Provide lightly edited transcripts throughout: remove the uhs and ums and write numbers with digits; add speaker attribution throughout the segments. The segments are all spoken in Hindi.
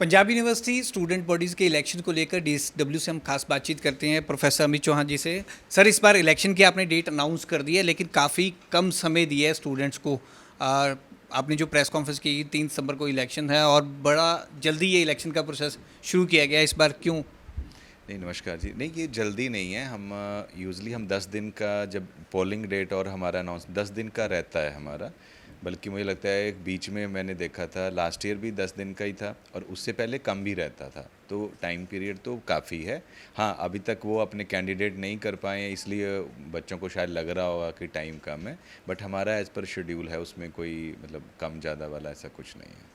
Speaker 1: पंजाब यूनिवर्सिटी स्टूडेंट बॉडीज़ के इलेक्शन को लेकर डीएसडब्ल्यू से हम खास बातचीत करते हैं प्रोफेसर अमित चौहान जी से। सर, इस बार इलेक्शन की आपने डेट अनाउंस कर दी है, लेकिन काफ़ी कम समय दिया है स्टूडेंट्स को। आपने जो प्रेस कॉन्फ्रेंस की 3 सितंबर को इलेक्शन है और बड़ा जल्दी ये इलेक्शन का प्रोसेस शुरू किया गया है। इस बार क्यों?
Speaker 2: नहीं, नमस्कार जी। नहीं, ये जल्दी नहीं है। हम यूज़ुअली हम 10 दिन का जब पोलिंग डेट और हमारा अनाउंस 10 दिन का रहता है हमारा। बल्कि मुझे लगता है एक बीच में मैंने देखा था लास्ट ईयर भी 10 दिन का ही था और उससे पहले कम भी रहता था। तो टाइम पीरियड तो काफ़ी है। हाँ, अभी तक वो अपने कैंडिडेट नहीं कर पाए हैं, इसलिए बच्चों को शायद लग रहा होगा कि टाइम कम है। बट हमारा एज़ पर शेड्यूल है, उसमें कोई मतलब कम ज़्यादा वाला ऐसा कुछ नहीं है।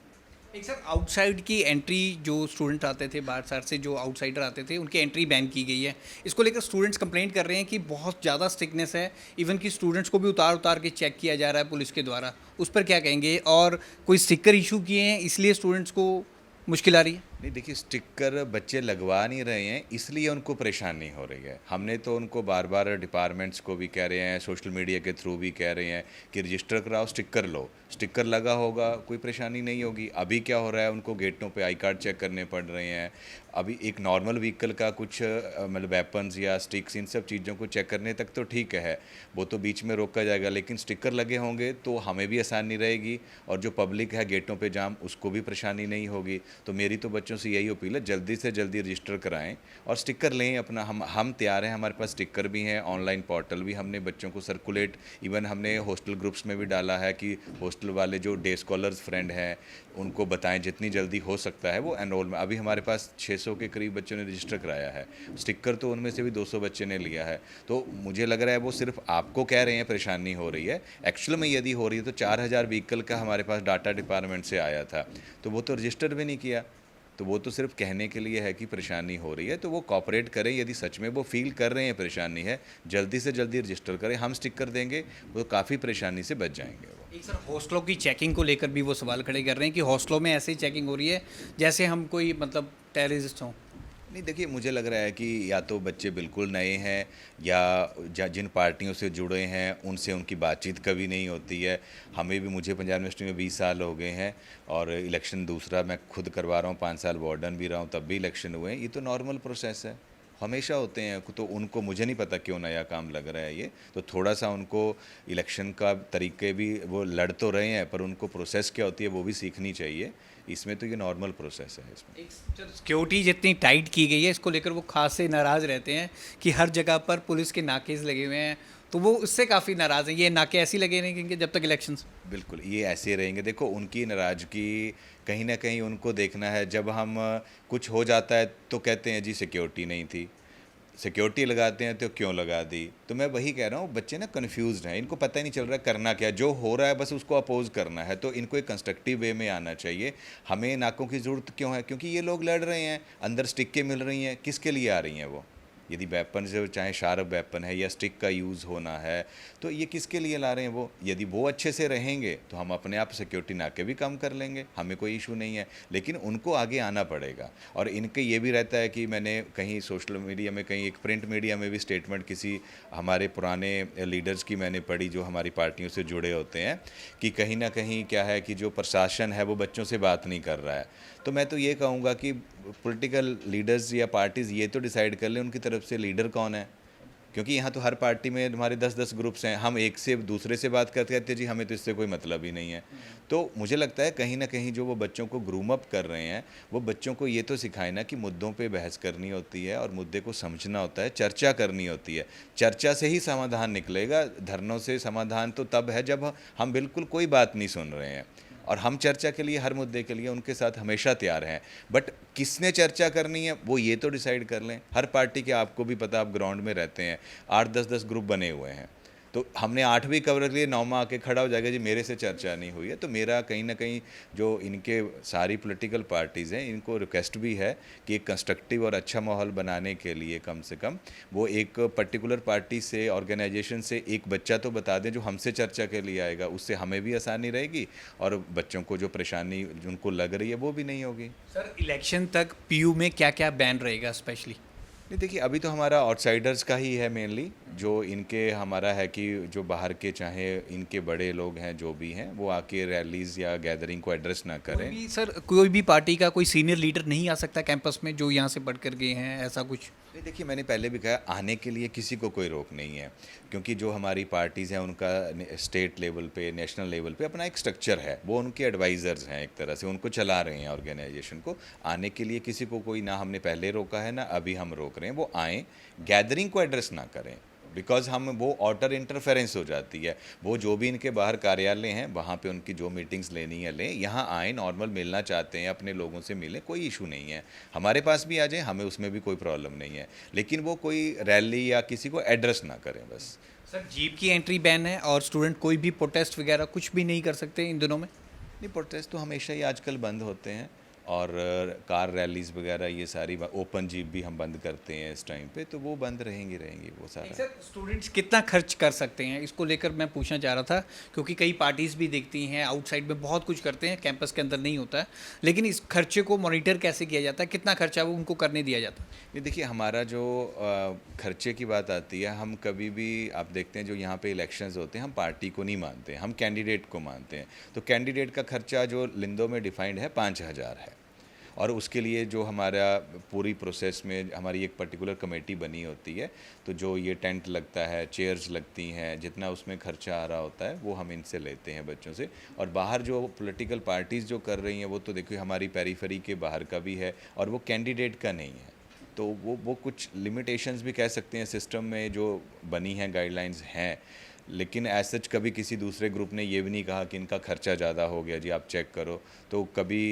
Speaker 1: एक सर, आउटसाइड की एंट्री, जो स्टूडेंट आते थे बाहर शहर से, जो आउटसाइडर आते थे, उनकी एंट्री बैन की गई है। इसको लेकर स्टूडेंट्स कंप्लेंट कर रहे हैं कि बहुत ज़्यादा स्ट्रिक्टनेस है। इवन कि स्टूडेंट्स को भी उतार उतार के चेक किया जा रहा है पुलिस के द्वारा। उस पर क्या कहेंगे? और कोई स्टिकर इशू किए हैं, इसलिए स्टूडेंट्स को मुश्किल आ रही है?
Speaker 2: नहीं, देखिए, स्टिकर बच्चे लगवा नहीं रहे हैं इसलिए उनको परेशानी हो रही है। हमने तो उनको बार बार डिपार्टमेंट्स को भी कह रहे हैं, सोशल मीडिया के थ्रू भी कह रहे हैं कि रजिस्टर कराओ, स्टिकर लो। स्टिकर लगा होगा, कोई परेशानी नहीं होगी। अभी क्या हो रहा है, उनको गेटों पे आई कार्ड चेक करने पड़ रहे हैं। अभी एक नॉर्मल व्हीकल का कुछ मतलब वेपन्स या स्टिक्स, इन सब चीज़ों को चेक करने तक तो ठीक है, वो तो बीच में रोका जाएगा। लेकिन स्टिकर लगे होंगे तो हमें भी आसानी रहेगी और जो पब्लिक है गेटों पे जाम, उसको भी परेशानी नहीं होगी। तो मेरी तो बच्चों से यही अपील है, जल्दी से जल्दी रजिस्टर कराएं और स्टिकर लें अपना। हम तैयार हैं, हमारे पास स्टिकर भी हैं, ऑनलाइन पोर्टल भी हमने बच्चों को सर्कुलेट, इवन हमने हॉस्टल ग्रुप्स में भी डाला है कि हॉस्टल वाले जो डे स्कॉलर्स फ्रेंड हैं उनको बताएं जितनी जल्दी हो सकता है वो एनरोल में। अभी हमारे पास 600 के करीब बच्चों ने रजिस्टर कराया है। स्टिकर तो उनमें से भी 200 बच्चे ने लिया है। तो मुझे लग रहा है वो सिर्फ आपको कह रहे हैं परेशानी हो रही है। एक्चुअल में यदि हो रही है तो 4000 व्हीकल का हमारे पास डाटा डिपार्टमेंट से आया था, तो वो तो रजिस्टर भी नहीं किया। तो वो तो सिर्फ कहने के लिए है कि परेशानी हो रही है, तो वो कॉपरेट करें। यदि सच में वो फील कर रहे हैं परेशानी है, जल्दी से जल्दी रजिस्टर करें। हम स्टिकर देंगे, वो काफ़ी परेशानी से बच जाएंगे वो।
Speaker 1: एक सर, हॉस्टलों की चेकिंग को लेकर भी वो सवाल खड़े कर रहे हैं कि हॉस्टलों में ऐसे ही चेकिंग हो रही है जैसे हम कोई मतलब टेररिस्ट हों।
Speaker 2: नहीं, देखिए, मुझे लग रहा है कि या तो बच्चे बिल्कुल नए हैं या जिन पार्टियों से जुड़े हैं उनसे उनकी बातचीत कभी नहीं होती है। हमें भी, मुझे पंजाब यूनिवर्सिटी में 20 साल हो गए हैं और इलेक्शन दूसरा मैं खुद करवा रहा हूँ, 5 साल वार्डन भी रहा हूँ, तब भी इलेक्शन हुए हैं। ये तो नॉर्मल प्रोसेस है, हमेशा होते हैं। तो उनको, मुझे नहीं पता क्यों नया काम लग रहा है ये। तो थोड़ा सा उनको इलेक्शन का तरीके भी, वो लड़ तो रहे हैं पर उनको प्रोसेस क्या होती है वो भी सीखनी चाहिए। इसमें तो ये नॉर्मल प्रोसेस है इसमें।
Speaker 1: एक सिक्योरिटी जितनी टाइट की गई है, इसको लेकर वो खास से नाराज़ रहते हैं कि हर जगह पर पुलिस के नाकेज लगे हुए हैं, तो वो उससे काफ़ी नाराज़ हैं। ये नाके ऐसे ही लगे रहेंगे जब तक इलेक्शंस।
Speaker 2: बिल्कुल, ये ऐसे रहेंगे। देखो, उनकी नाराज़गी कहीं न कहीं उनको देखना है। जब हम कुछ हो जाता है तो कहते हैं जी सिक्योरिटी नहीं थी। सिक्योरिटी लगाते हैं तो क्यों लगा दी? तो मैं वही कह रहा हूँ, बच्चे ना कन्फ्यूज़्ड हैं, इनको पता ही नहीं चल रहा है करना क्या है। जो हो रहा है बस उसको अपोज़ करना है। तो इनको एक कंस्ट्रक्टिव वे में आना चाहिए। हमें नाकों की ज़रूरत क्यों है? क्योंकि ये लोग लड़ रहे हैं, अंदर स्टिकें मिल रही हैं, किसके लिए आ रही हैं वो? यदि वेपन से, चाहे शार्प वेपन है या स्टिक का यूज़ होना है, तो ये किसके लिए ला रहे हैं वो? यदि वो अच्छे से रहेंगे तो हम अपने आप सिक्योरिटी नाके भी कम कर लेंगे, हमें कोई इशू नहीं है। लेकिन उनको आगे आना पड़ेगा। और इनके ये भी रहता है कि मैंने कहीं सोशल मीडिया में, कहीं एक प्रिंट मीडिया में भी स्टेटमेंट किसी हमारे पुराने लीडर्स की मैंने पढ़ी जो हमारी पार्टियों से जुड़े होते हैं, कि कहीं ना कहीं क्या है कि जो प्रशासन है वो बच्चों से बात नहीं कर रहा है। तो मैं तो ये कहूँगा कि पॉलिटिकल लीडर्स या पार्टीज़ ये तो डिसाइड कर लें उनकी तरफ से लीडर कौन है। क्योंकि यहाँ तो हर पार्टी में हमारे 10-10 ग्रुप्स हैं, हम एक से दूसरे से बात करते कहते जी हमें तो इससे कोई मतलब ही नहीं है। तो मुझे लगता है कहीं ना कहीं जो वो बच्चों को ग्रूम अप कर रहे हैं, वो बच्चों को ये तो सिखाए ना कि मुद्दों पे बहस करनी होती है और मुद्दे को समझना होता है, चर्चा करनी होती है। चर्चा से ही समाधान निकलेगा। धरनों से समाधान तो तब है जब हम बिल्कुल कोई बात नहीं सुन रहे हैं। और हम चर्चा के लिए, हर मुद्दे के लिए उनके साथ हमेशा तैयार हैं। बट किसने चर्चा करनी है वो ये तो डिसाइड कर लें। हर पार्टी के, आपको भी पता, आप ग्राउंड में रहते हैं, 8-10 ग्रुप बने हुए हैं। तो हमने 8वीं कवर के लिए 9वां आके खड़ा हो जाएगा जी मेरे से चर्चा नहीं हुई है। तो मेरा कहीं ना कहीं जो इनके सारी पॉलिटिकल पार्टीज़ हैं, इनको रिक्वेस्ट भी है कि एक कंस्ट्रक्टिव और अच्छा माहौल बनाने के लिए कम से कम वो एक पर्टिकुलर पार्टी से, ऑर्गेनाइजेशन से एक बच्चा तो बता दें जो हमसे चर्चा के लिए आएगा। उससे हमें भी आसानी रहेगी और बच्चों को जो परेशानी उनको लग रही है वो भी नहीं होगी।
Speaker 1: सर, इलेक्शन तक पीयू में क्या क्या बैन रहेगा स्पेशली?
Speaker 2: नहीं देखिए, अभी तो हमारा आउटसाइडर्स का ही है मेनली, जो इनके हमारा है कि जो बाहर के चाहे इनके बड़े लोग हैं जो भी हैं वो आके रैलीज़ या गैदरिंग को एड्रेस ना
Speaker 1: कोई
Speaker 2: करें।
Speaker 1: भी सर, कोई भी पार्टी का कोई सीनियर लीडर नहीं आ सकता कैंपस में जो यहाँ से पढ़ कर गए हैं, ऐसा कुछ?
Speaker 2: नहीं देखिए, मैंने पहले भी कहा, आने के लिए किसी को कोई रोक नहीं है, क्योंकि जो हमारी पार्टीज़ हैं उनका स्टेट लेवल पे, नेशनल लेवल पे अपना एक स्ट्रक्चर है, वो उनके एडवाइज़र्स हैं, एक तरह से उनको चला रहे हैं ऑर्गेनाइजेशन को। आने के लिए किसी को कोई ना हमने पहले रोका है ना अभी हम रोक रहे हैं, वो आएँ, गैदरिंग को एड्रेस ना करें, बिकॉज हम वो ऑटर इंटरफेरेंस हो जाती है। वो जो भी इनके बाहर कार्यालय हैं वहाँ पे उनकी जो मीटिंग्स लेनी है लें, यहाँ आए, नॉर्मल मिलना चाहते हैं अपने लोगों से मिलें, कोई इशू नहीं है, हमारे पास भी आ जाए, हमें उसमें भी कोई प्रॉब्लम नहीं है, लेकिन वो कोई रैली या किसी को एड्रेस ना करें बस।
Speaker 1: सर जीप की एंट्री बैन है और स्टूडेंट कोई भी प्रोटेस्ट वगैरह कुछ भी नहीं कर सकते इन दिनों में?
Speaker 2: नहीं, प्रोटेस्ट तो हमेशा ही आजकल बंद होते हैं, और कार रैलीज़ वगैरह ये सारी ओपन जीप भी हम बंद करते हैं इस टाइम पे, तो वो बंद रहेंगी वो सारा।
Speaker 1: सर स्टूडेंट्स कितना खर्च कर सकते हैं, इसको लेकर मैं पूछना चाह रहा था, क्योंकि कई पार्टीज़ भी देखती हैं आउटसाइड में, बहुत कुछ करते हैं, कैंपस के अंदर नहीं होता है, लेकिन इस खर्चे को मॉनिटर कैसे किया जाता है, कितना खर्चा वो उनको करने दिया जाता है?
Speaker 2: ये देखिए, हमारा जो खर्चे की बात आती है, हम कभी भी आप देखते हैं जो यहाँ पे इलेक्शंस होते हैं हम पार्टी को नहीं मानते हैं, हम कैंडिडेट को मानते हैं। तो कैंडिडेट का खर्चा जो लिंदो में डिफाइंड है 5,000 है, और उसके लिए जो हमारा पूरी प्रोसेस में हमारी एक पर्टिकुलर कमेटी बनी होती है, तो जो ये टेंट लगता है, चेयर्स लगती हैं, जितना उसमें खर्चा आ रहा होता है वो हम इनसे लेते हैं बच्चों से। और बाहर जो पॉलिटिकल पार्टीज़ जो कर रही हैं वो तो देखिए हमारी पेरीफेरी के बाहर का भी है, और वो कैंडिडेट का नहीं है, तो वो कुछ लिमिटेशंस भी कह सकते हैं सिस्टम में जो बनी हैं, गाइडलाइंस हैं, लेकिन एज सच कभी किसी दूसरे ग्रुप ने ये भी नहीं कहा कि इनका खर्चा ज़्यादा हो गया जी, आप चेक करो, तो कभी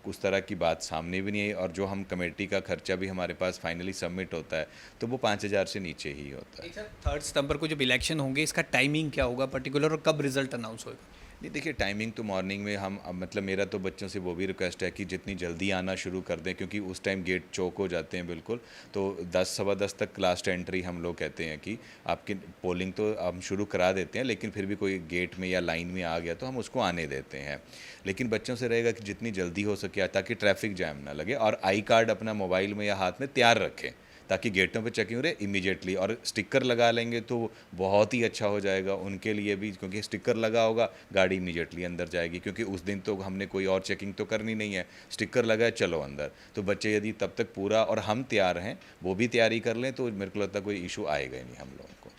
Speaker 2: उस तरह की बात सामने भी नहीं आई। और जो हम कमेटी का खर्चा भी हमारे पास फाइनली सबमिट होता है तो वो 5,000 से नीचे ही होता है।
Speaker 1: सर 3 सितंबर को जब इलेक्शन होंगे, इसका टाइमिंग क्या होगा पर्टिकुलर, और कब रिजल्ट अनाउंस होगा?
Speaker 2: नहीं देखिए, टाइमिंग तो मॉर्निंग में हम मतलब मेरा तो बच्चों से वो भी रिक्वेस्ट है कि जितनी जल्दी आना शुरू कर दें, क्योंकि उस टाइम गेट चौक हो जाते हैं बिल्कुल, तो 10 सवा 10 तक लास्ट एंट्री हम लोग कहते हैं कि आपकी पोलिंग तो हम शुरू करा देते हैं, लेकिन फिर भी कोई गेट में या लाइन में आ गया तो हम उसको आने देते हैं। लेकिन बच्चों से रहेगा कि जितनी जल्दी हो सके, ताकि ट्रैफिक जैम ना लगे, और आई कार्ड अपना मोबाइल में या हाथ में तैयार रखें, ताकि गेटों पे चेकिंग हो रहे इमीडिएटली, और स्टिकर लगा लेंगे तो बहुत ही अच्छा हो जाएगा उनके लिए भी, क्योंकि स्टिकर लगा होगा गाड़ी इमीडिएटली अंदर जाएगी, क्योंकि उस दिन तो हमने कोई और चेकिंग तो करनी नहीं है, स्टिकर लगा है चलो अंदर। तो बच्चे यदि तब तक पूरा और हम तैयार हैं वो भी तैयारी कर लें तो मेरे को लगता है कोई इशू आएगा ही नहीं हम लोगों को।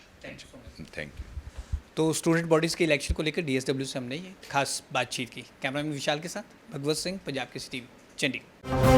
Speaker 2: Thank you.
Speaker 1: तो स्टूडेंट बॉडीज़ के इलेक्शन को लेकर DSW से हमने ये खास बातचीत की। कैमरामैन विशाल के साथ भगवत सिंह, पंजाब के टीवी, चंडीगढ़।